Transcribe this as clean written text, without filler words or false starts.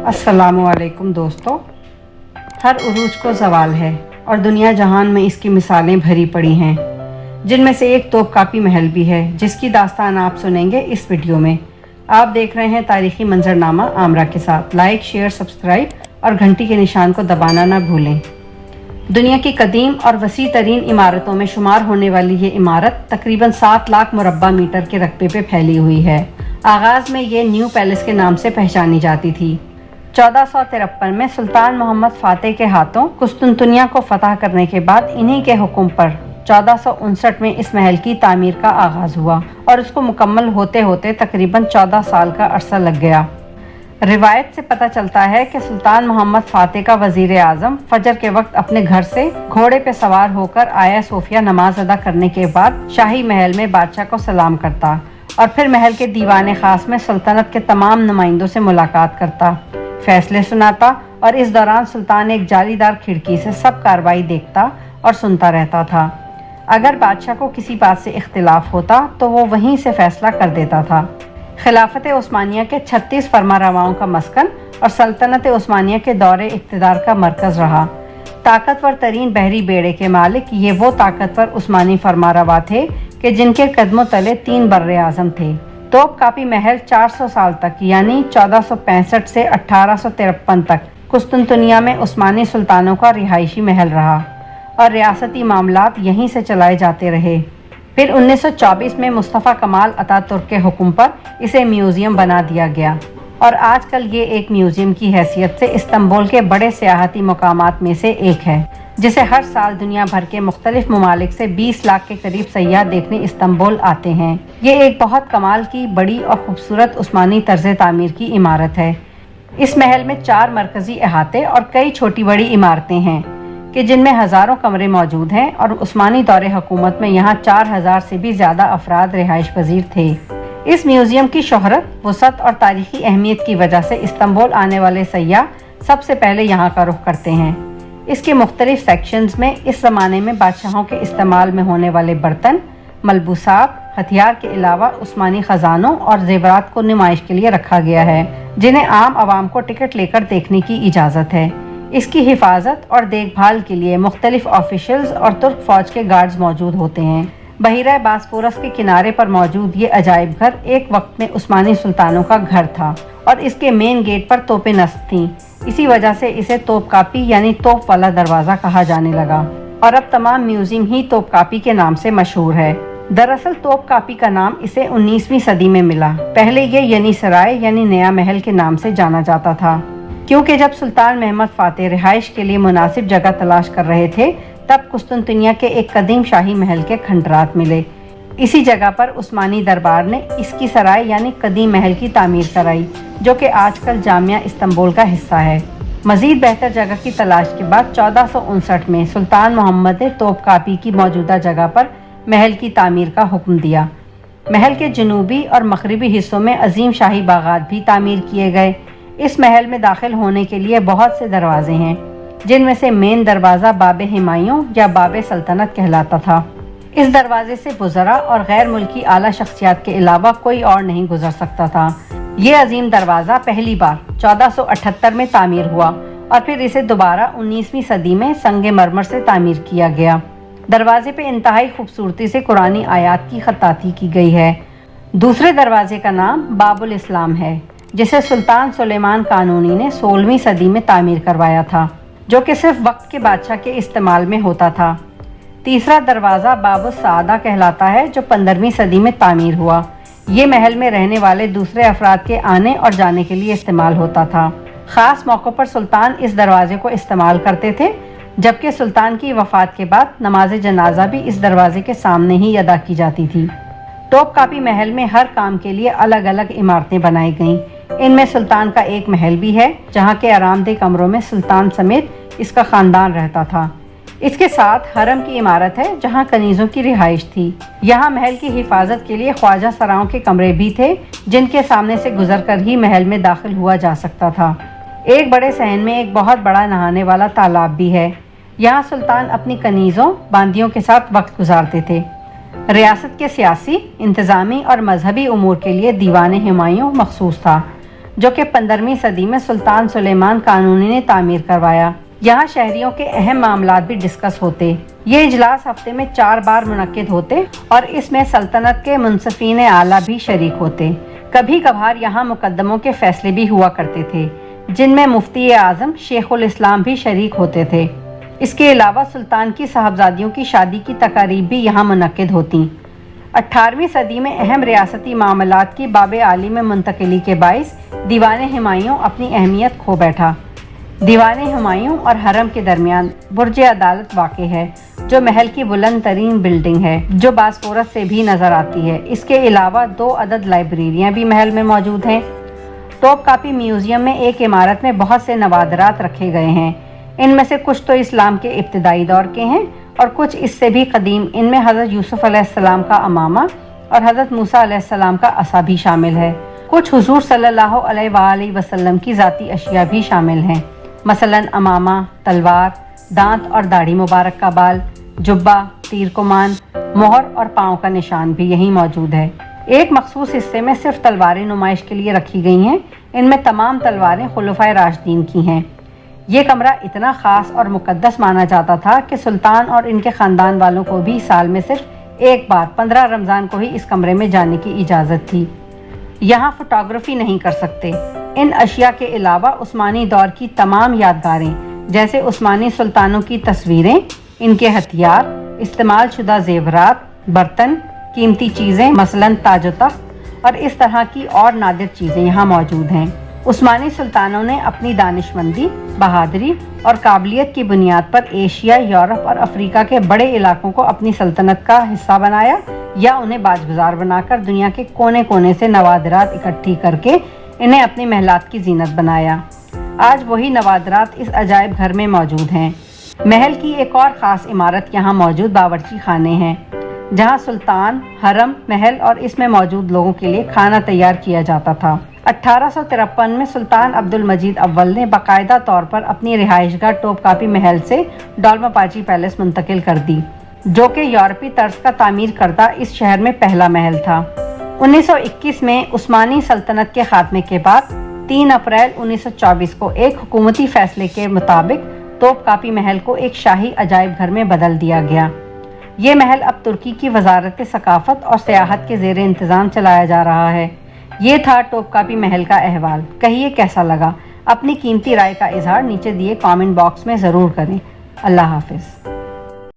अस्सलामु अलैकुम दोस्तों। हर उरूज को ज़वाल है और दुनिया जहान में इसकी मिसालें भरी पड़ी हैं, जिनमें से एक तोपकापी महल भी है, जिसकी दास्तान आप सुनेंगे इस वीडियो में। आप देख रहे हैं तारीखी मंजरनामा आमरा के साथ। लाइक, शेयर, सब्सक्राइब और घंटी के निशान को दबाना ना भूलें। दुनिया की कदीम और वसी तरीन इमारतों में शुमार होने वाली ये इमारत तकरीबन 7 लाख मुरब्बा मीटर के रकबे पे फैली हुई है। आगाज़ में ये न्यू पैलेस के नाम से पहचानी जाती थी। 1453 में सुल्तान मोहम्मद फातेह के हाथों कुस्तुनतुनिया को फतह करने के बाद इन्हीं के हुक्म पर 1459 में इस महल की तामीर का आगाज़ हुआ और उसको मुकम्मल होते होते तकरीबन 14 साल का अरसा लग गया। रिवायत से पता चलता है कि सुल्तान मोहम्मद फातेह का वजीर आज़म फजर के वक्त अपने घर से घोड़े पे सवार होकर आया सोफिया नमाज अदा करने के बाद शाही महल में बादशाह को सलाम करता और फिर महल के दीवाने खास में सल्तनत के तमाम नुमाइंदों से मुलाकात करता, फैसले सुनाता और इस दौरान सुल्तान एक जालीदार खिड़की से सब कार्रवाई देखता और सुनता रहता था। अगर बादशाह को किसी बात से इख्तिलाफ होता तो वो वहीं से फैसला कर देता था। खिलाफत उस्मानिया के 36 फरमारवाओं का मस्कन और सल्तनत उस्मानिया के दौरे इक़्तिदार का मरकज़ रहा। ताकतवर तरीन बहरी बेड़े के मालिक ये वो ताकतवर उस्मानी फरमारवा थे कि जिनके कदमों तले 3 बर्रे आज़म थे। तोपकापी महल 400 साल तक यानी 1465 से 1853 तक कुस्तुनतुनिया में उस्मानी सुल्तानों का रिहायशी महल रहा और रियासती मामलात यहीं से चलाए जाते रहे। फिर 1924 में मुस्तफ़ा कमाल अतातुर्क के हुक्म पर इसे म्यूज़ियम बना दिया गया और आजकल ये एक म्यूज़ियम की हैसियत से इस्तांबुल के बड़े सियाहती मकामात में से एक है, जिसे हर साल दुनिया भर के मुख्तलिफ ममालिक से 20 लाख के करीब सयाह देखने इस्तांबुल आते हैं। ये एक बहुत कमाल की बड़ी और खूबसूरत उस्मानी तर्ज तामीर की इमारत है। इस महल में 4 मरकज़ी अहाते और कई छोटी बड़ी इमारतें हैं कि जिनमें हज़ारों कमरे मौजूद हैं और उस्मानी दौरे हुकूमत में यहाँ 4000 से भी ज़्यादा अफराद रिहाइश पजीर थे। इस म्यूज़ियम की शोहरत, वसअत और तारीखी अहमियत की वजह से इस्तांबुल आने वाले सयाह सबसे पहले यहाँ का रुख करते हैं। इसके मुख्तलिफ सेक्शंस में इस ज़माने में बादशाहों के इस्तेमाल में होने वाले बर्तन, मलबूसात, हथियार के अलावा उस्मानी ख़जानों और ज़ेवरात को नुमाइश के लिए रखा गया है, जिन्हें आम आवाम को टिकट लेकर देखने की इजाज़त है। इसकी हिफाजत और देखभाल के लिए मुख्तलिफ ऑफिशियल्स और तुर्क फौज के गार्ड्स मौजूद होते हैं। बहिरा बास्फोरस के किनारे पर मौजूद ये अजायब घर एक वक्त में उस्मानी सुल्तानों का घर था और इसके मेन गेट पर तोपें नस्ब थीं। इसी वजह से इसे तोपकापी यानी तोप वाला दरवाज़ा कहा जाने लगा और अब तमाम म्यूज़ियम ही तोपकापी के नाम से मशहूर है। दरअसल तोपकापी का नाम इसे 19वीं सदी में मिला। पहले ये यनी सराय यानी नया महल के नाम से जाना जाता था, क्योंकि जब सुल्तान मोहम्मद फातेह रिहाइश के लिए मुनासिब जगह तलाश कर रहे थे तब कुस्तुनतुनिया के एक कदीम शाही महल के खंडरात मिले। इसी जगह पर उस्मानी दरबार ने इसकी सराय यानी कदीम महल की तामीर कराई, जो कि आजकल जामिया इस्तांबुल का हिस्सा है। मज़ीद बेहतर जगह की तलाश के बाद 1459 में सुल्तान मोहम्मद ने तोपकापी की मौजूदा जगह पर महल की तामीर का हुक्म दिया। महल के जनूबी और मगरिबी हिस्सों में अजीम शाही बागात भी तामीर किए गए। इस महल में दाखिल होने के लिए बहुत से दरवाजे हैं, जिनमें से मेन दरवाज़ा बाब हिमायूं या बाब सल्तनत कहलाता था। इस दरवाजे से वुज़रा और गैर मुल्की आला शख्सियात के अलावा कोई और नहीं गुजर सकता था। ये अजीम दरवाज़ा पहली बार 1478 में तामीर हुआ और फिर इसे दोबारा 19वीं सदी में संगे मरमर से तामीर किया गया। दरवाजे पे इंतहाई खूबसूरती से कुरानी आयात की खत्ताती की गई है। दूसरे दरवाजे का नाम बाबुल इस्लाम है, जिसे सुल्तान सुलेमान कानूनी ने 16वीं सदी में तामीर करवाया था, जो कि सिर्फ वक्त के बादशाह के इस्तेमाल में होता था। तीसरा दरवाज़ा बाबुस सादा कहलाता है, जो 15वीं सदी में तामीर हुआ। ये महल में रहने वाले दूसरे अफराद के आने और जाने के लिए इस्तेमाल होता था। ख़ास मौक़ों पर सुल्तान इस दरवाजे को इस्तेमाल करते थे, जबकि सुल्तान की वफ़ात के बाद नमाज जनाजा भी इस दरवाजे के सामने ही अदा की जाती थी। तोपकापी महल में हर काम के लिए अलग अलग इमारतें बनाई गईं। इनमें सुल्तान का एक महल भी है, जहाँ के आरामदेह कमरों में सुल्तान समेत इसका ख़ानदान रहता था। इसके साथ हरम की इमारत है, जहाँ कनीज़ों की रिहाइश थी। यहाँ महल की हिफाजत के लिए ख्वाजा सराओं के कमरे भी थे, जिनके सामने से गुजरकर ही महल में दाखिल हुआ जा सकता था। एक बड़े सहन में एक बहुत बड़ा नहाने वाला तालाब भी है। यहाँ सुल्तान अपनी कनीज़ों बांदियों के साथ वक्त गुजारते थे। रियासत के सियासी, इंतज़ामी और मजहबी उमूर के लिए दीवान हुमायूं मखसूस था। जो कि 15वीं सदी में सुल्तान सुलेमान कानूनी ने तामीर करवाया। यहाँ शहरियों के अहम मामलात भी डिस्कस होते। ये इजलास हफ्ते में 4 बार मुनक्किद होते और इसमें सल्तनत के मुंसफीन आला भी शरीक होते। कभी कभार यहाँ मुकदमों के फैसले भी हुआ करते थे, जिनमें मुफ्ती आज़म शेखुल इस्लाम भी शरीक होते थे। इसके अलावा सुल्तान की साहबजादियों की शादी की तकारीब भी यहाँ मुनक्किद होती। 18वीं सदी में अहम रियासती मामलात की बाब आली में मुंतकिली के बाइस दीवान हुमायूं अपनी अहमियत खो बैठा। दीवान हुमायूं और हरम के दरमियान बुर्ज अदालत वाक़ है, जो महल की बुलंद तरीन बिल्डिंग है, जो बास्फोरस से भी नज़र आती है। इसके अलावा 2 अदद लाइब्रेरियाँ भी महल में मौजूद हैं। तोपकापी म्यूज़ियम में एक इमारत में बहुत से नवादरात रखे गए हैं। इनमें से कुछ तो इस्लाम के इब्तदाई दौर के हैं और कुछ इससे भी कदीम। इनमें हज़रत यूसुफ अलैहिस्सलाम का अमामा और हज़रत मूसा अलैहिस्सलाम का असा भी शामिल है। कुछ हुजूर सल्लल्लाहु अलैहि वसल्लम की ज़ाती अशिया भी शामिल हैं, मसलन अमामा, तलवार, दांत और दाढ़ी मुबारक का बाल, जुब्बा, तीर कमान, मोहर और पाँव का निशान भी यहीं मौजूद है। एक मखसूस हिस्से में सिर्फ तलवारें नुमाइश के लिए रखी गई हैं। इनमें तमाम तलवारें खुलफाए राशिदीन की हैं। ये कमरा इतना ख़ास और मुक़द्दस माना जाता था कि सुल्तान और इनके ख़ानदान वालों को भी साल में सिर्फ एक बार 15 रमज़ान को ही इस कमरे में जाने की इजाज़त थी। यहाँ फ़ोटोग्राफ़ी नहीं कर सकते। इन अशिया के अलावा उस्मानी दौर की तमाम यादगारें, जैसे उस्मानी सुल्तानों की तस्वीरें, इनके हथियार, इस्तेमाल शुदा ज़ेवरात, बर्तन, कीमती चीज़ें मसलन ताज व तख्त और इस तरह की और नादिर चीज़ें यहाँ मौजूद हैं। उस्मानी सुल्तानों ने अपनी दानिशमंदी, बहादुरी और काबिलियत की बुनियाद पर एशिया, यूरोप और अफ्रीका के बड़े इलाकों को अपनी सल्तनत का हिस्सा बनाया या उन्हें बाजगुजार बनाकर दुनिया के कोने कोने से नवादरात इकट्ठी करके इन्हें अपनी महलात की जीनत बनाया। आज वही नवादरात इस अजायब घर में मौजूद हैं। महल की एक और ख़ास इमारत यहाँ मौजूद बावर्ची खाने हैं, जहाँ सुल्तान, हरम, महल और इसमें मौजूद लोगों के लिए खाना तैयार किया जाता था। 1853 में सुल्तान अब्दुल मजीद अव्वल ने बाकायदा तौर पर अपनी रिहाइशगाह टोपकापी महल से डोलमापाची पैलेस मुंतकिल कर दी, जो कि यूरोपी तर्ज का तामीर करदा इस शहर में पहला महल था। 1921 में उस्मानी सल्तनत के खात्मे के बाद 3 अप्रैल 1924 को एक हुकूमती फैसले के मुताबिक तोपकापी महल को एक शाही अजायब घर में बदल दिया गया। ये महल अब तुर्की की वजारत सकाफत और सियाहत के ज़ेर इंतज़ाम चलाया जा रहा है। ये था टोपकापी महल का अहवाल। कहिए कैसा लगा? अपनी कीमती राय का इजहार नीचे दिए कमेंट बॉक्स में ज़रूर करें। अल्लाह हाफिज़।